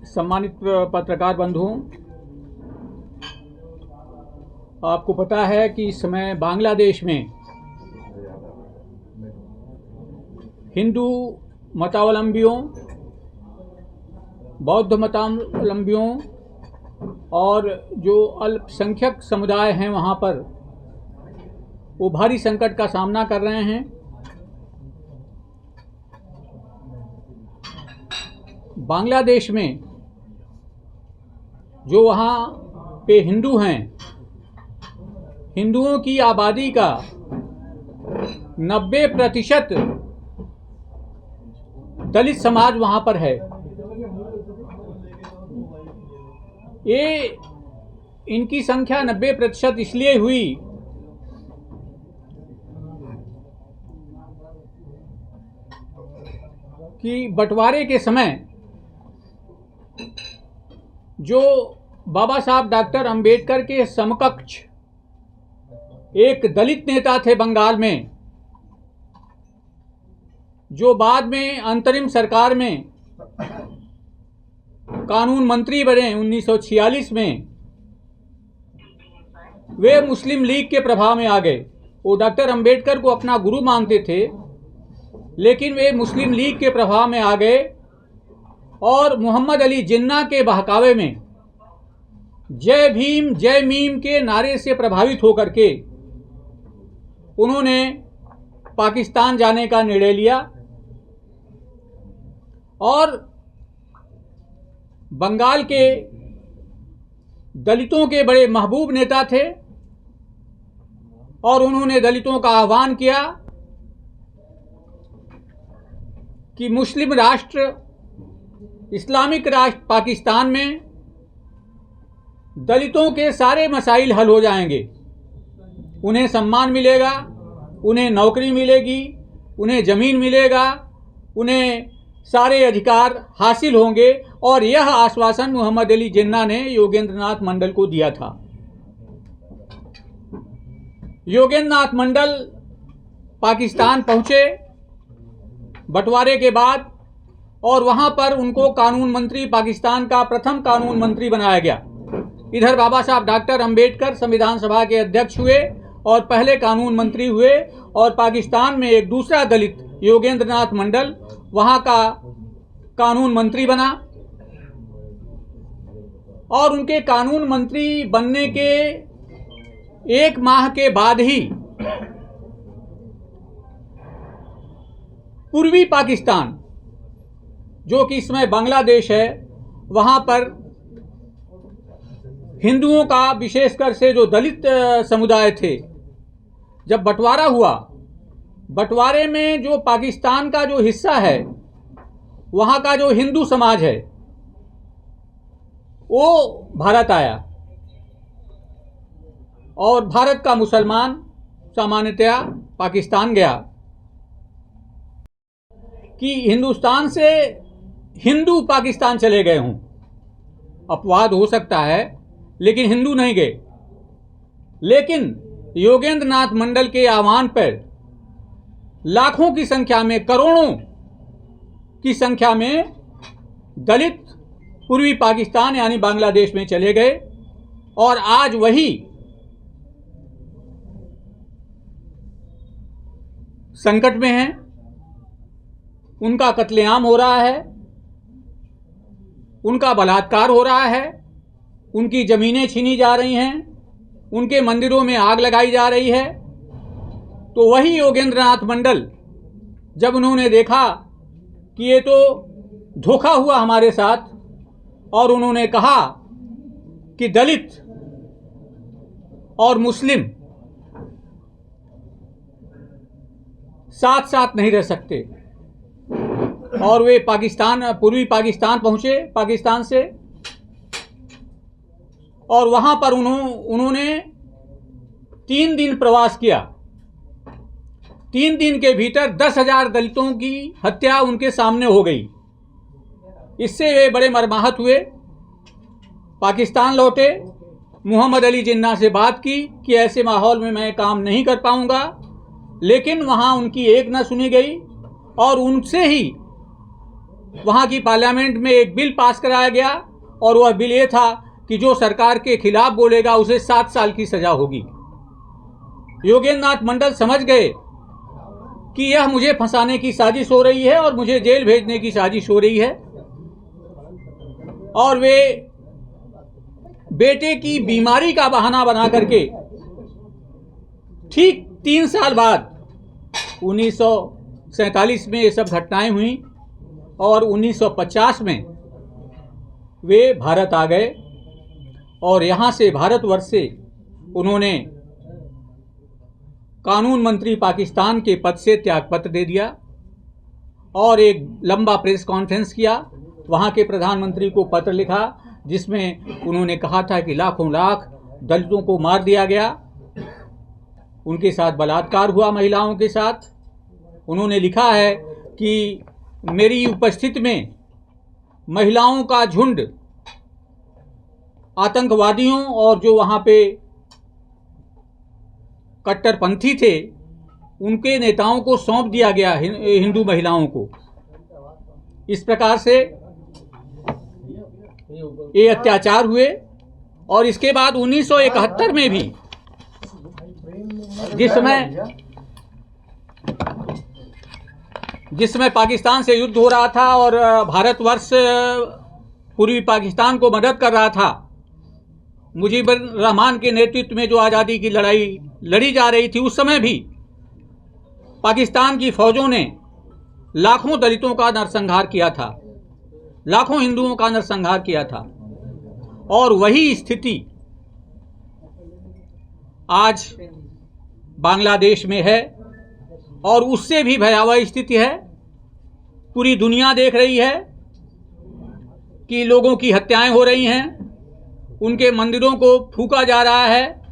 सम्मानित पत्रकार बंधुओं, आपको पता है कि इस समय बांग्लादेश में हिंदू मतावलंबियों, बौद्ध मतावलंबियों और जो अल्पसंख्यक समुदाय हैं वहाँ पर वो भारी संकट का सामना कर रहे हैं। बांग्लादेश में जो वहाँ पे हिंदू हैं, हिंदुओं की आबादी का 90% दलित समाज वहाँ पर है। ये इनकी संख्या 90% इसलिए हुई कि बंटवारे के समय जो बाबा साहब डॉक्टर अंबेडकर के समकक्ष एक दलित नेता थे बंगाल में, जो बाद में अंतरिम सरकार में कानून मंत्री बने 1946 में, वे मुस्लिम लीग के प्रभाव में आ गए। वो डॉक्टर अंबेडकर को अपना गुरु मानते थे, लेकिन वे मुस्लिम लीग के प्रभाव में आ गए और मोहम्मद अली जिन्ना के बहकावे में जय भीम जय मीम के नारे से प्रभावित होकर के उन्होंने पाकिस्तान जाने का निर्णय लिया और बंगाल के दलितों के बड़े महबूब नेता थे और उन्होंने दलितों का आह्वान किया कि मुस्लिम राष्ट्र, इस्लामिक राष्ट्र पाकिस्तान में दलितों के सारे मसाइल हल हो जाएंगे। उन्हें सम्मान मिलेगा, उन्हें नौकरी मिलेगी, उन्हें ज़मीन मिलेगा, उन्हें सारे अधिकार हासिल होंगे। और यह आश्वासन मोहम्मद अली जिन्ना ने योगेंद्र नाथ मंडल को दिया था। योगेंद्र नाथ मंडल पाकिस्तान पहुँचे बंटवारे के बाद और वहाँ पर उनको कानून मंत्री, पाकिस्तान का प्रथम कानून मंत्री बनाया गया। इधर बाबा साहब डॉक्टर अंबेडकर संविधान सभा के अध्यक्ष हुए और पहले कानून मंत्री हुए और पाकिस्तान में एक दूसरा दलित योगेंद्र नाथ मंडल वहाँ का कानून मंत्री बना। और उनके कानून मंत्री बनने के 1 माह के बाद ही पूर्वी पाकिस्तान, जो कि इसमें बांग्लादेश है, वहाँ पर हिंदुओं का विशेषकर से जो दलित समुदाय थे, जब बंटवारा हुआ, बंटवारे में जो पाकिस्तान का जो हिस्सा है, वहाँ का जो हिंदू समाज है वो भारत आया और भारत का मुसलमान सामान्यतया पाकिस्तान गया। कि हिंदुस्तान से हिंदू पाकिस्तान चले गए हों, अपवाद हो सकता है, लेकिन हिंदू नहीं गए। लेकिन योगेंद्र नाथ मंडल के आह्वान पर लाखों की संख्या में, करोड़ों की संख्या में दलित पूर्वी पाकिस्तान यानी बांग्लादेश में चले गए और आज वही संकट में हैं। उनका कत्लेआम हो रहा है, उनका बलात्कार हो रहा है, उनकी ज़मीनें छीनी जा रही हैं, उनके मंदिरों में आग लगाई जा रही है। तो वही योगेंद्र नाथ मंडल, जब उन्होंने देखा कि ये तो धोखा हुआ हमारे साथ, और उन्होंने कहा कि दलित और मुस्लिम साथ साथ नहीं रह सकते, और वे पाकिस्तान, पूर्वी पाकिस्तान पहुंचे पाकिस्तान से, और वहां पर उन्होंने 3 दिन प्रवास किया। 3 दिन के भीतर 10,000 दलितों की हत्या उनके सामने हो गई। इससे वे बड़े मर्माहत हुए, पाकिस्तान लौटे, मोहम्मद अली जिन्ना से बात की कि ऐसे माहौल में मैं काम नहीं कर पाऊंगा, लेकिन वहाँ उनकी एक न सुनी गई और उनसे ही वहाँ की पार्लियामेंट में एक बिल पास कराया गया और वह बिल ये था कि जो सरकार के खिलाफ बोलेगा उसे 7 साल की सजा होगी। योगेंद्र नाथ मंडल समझ गए कि यह मुझे फंसाने की साजिश हो रही है और मुझे जेल भेजने की साजिश हो रही है, और वे बेटे की बीमारी का बहाना बना करके ठीक 3 साल बाद 1947 में ये सब घटनाएं हुई और 1950 में वे भारत आ गए और यहाँ से भारतवर्ष से उन्होंने कानून मंत्री पाकिस्तान के पद से त्यागपत्र दे दिया और एक लंबा प्रेस कॉन्फ्रेंस किया। वहाँ के प्रधानमंत्री को पत्र लिखा जिसमें उन्होंने कहा था कि लाखों लाख दलितों को मार दिया गया, उनके साथ बलात्कार हुआ महिलाओं के साथ। उन्होंने लिखा है कि मेरी उपस्थिति में महिलाओं का झुंड आतंकवादियों और जो वहाँ पे कट्टरपंथी थे उनके नेताओं को सौंप दिया गया, हिंदू महिलाओं को। इस प्रकार से ये अत्याचार हुए। और इसके बाद 1971 में भी जिस समय पाकिस्तान से युद्ध हो रहा था और भारतवर्ष पूर्वी पाकिस्तान को मदद कर रहा था, मुजीबुर रहमान के नेतृत्व में जो आज़ादी की लड़ाई लड़ी जा रही थी, उस समय भी पाकिस्तान की फौजों ने लाखों दलितों का नरसंहार किया था, लाखों हिंदुओं का नरसंहार किया था। और वही स्थिति आज बांग्लादेश में है और उससे भी भयावह स्थिति है। पूरी दुनिया देख रही है कि लोगों की हत्याएं हो रही हैं, उनके मंदिरों को फूंका जा रहा है,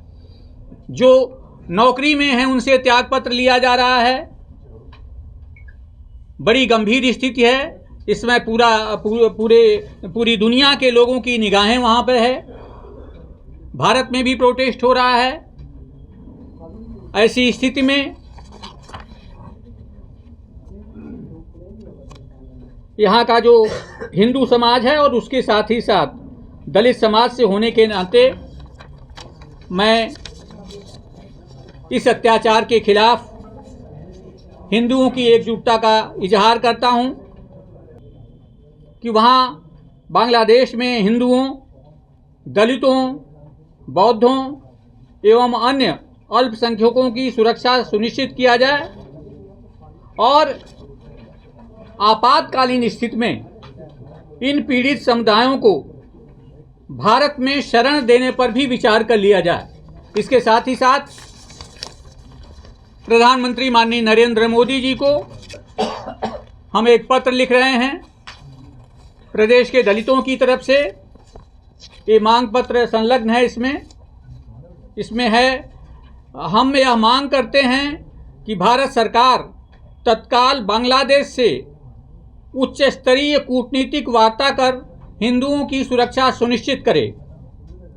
जो नौकरी में हैं उनसे त्यागपत्र लिया जा रहा है। बड़ी गंभीर स्थिति है। इसमें पूरी दुनिया के लोगों की निगाहें वहाँ पर है। भारत में भी प्रोटेस्ट हो रहा है। ऐसी स्थिति में यहाँ का जो हिंदू समाज है और उसके साथ ही साथ दलित समाज से होने के नाते मैं इस अत्याचार के खिलाफ हिंदुओं की एकजुटता का इजहार करता हूँ कि वहाँ बांग्लादेश में हिंदुओं, दलितों, बौद्धों एवं अन्य अल्पसंख्यकों की सुरक्षा सुनिश्चित किया जाए और आपातकालीन स्थिति में इन पीड़ित समुदायों को भारत में शरण देने पर भी विचार कर लिया जाए। इसके साथ ही साथ प्रधानमंत्री माननीय नरेंद्र मोदी जी को हम एक पत्र लिख रहे हैं प्रदेश के दलितों की तरफ से। ये मांग पत्र संलग्न है इसमें है, हम यह मांग करते हैं कि भारत सरकार तत्काल बांग्लादेश से उच्च स्तरीय कूटनीतिक वार्ता कर हिंदुओं की सुरक्षा सुनिश्चित करे।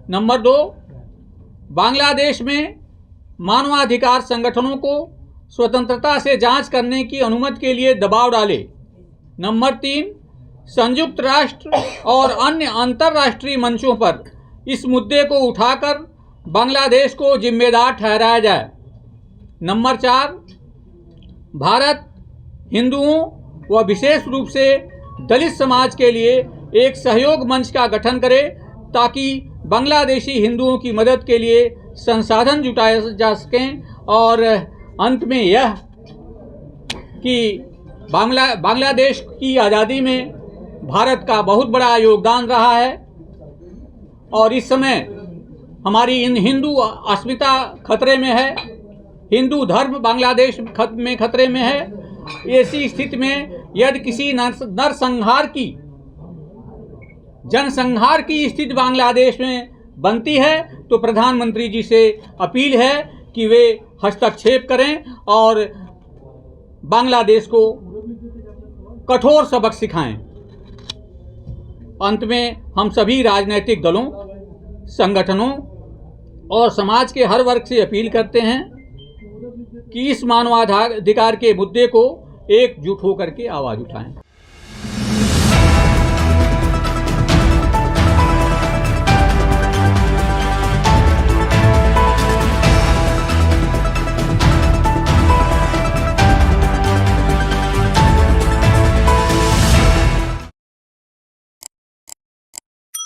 नंबर 2, बांग्लादेश में मानवाधिकार संगठनों को स्वतंत्रता से जांच करने की अनुमति के लिए दबाव डाले। नंबर 3, संयुक्त राष्ट्र और अन्य अंतर्राष्ट्रीय मंचों पर इस मुद्दे को उठाकर बांग्लादेश को जिम्मेदार ठहराया जाए। नंबर 4, भारत हिंदुओं व विशेष रूप से दलित समाज के लिए एक सहयोग मंच का गठन करे ताकि बांग्लादेशी हिंदुओं की मदद के लिए संसाधन जुटाए जा सकें। और अंत में यह कि बांग्लादेश की आज़ादी में भारत का बहुत बड़ा योगदान रहा है और इस समय हमारी इन हिंदू अस्मिता खतरे में है, हिंदू धर्म बांग्लादेश में खतरे में है। ऐसी स्थिति में यदि किसी नरसंहार की जनसंहार की स्थिति बांग्लादेश में बनती है तो प्रधानमंत्री जी से अपील है कि वे हस्तक्षेप करें और बांग्लादेश को कठोर सबक सिखाएं। अंत में हम सभी राजनीतिक दलों, संगठनों और समाज के हर वर्ग से अपील करते हैं कि इस मानवाधिकार के मुद्दे को एकजुट होकर के आवाज़ उठाएं।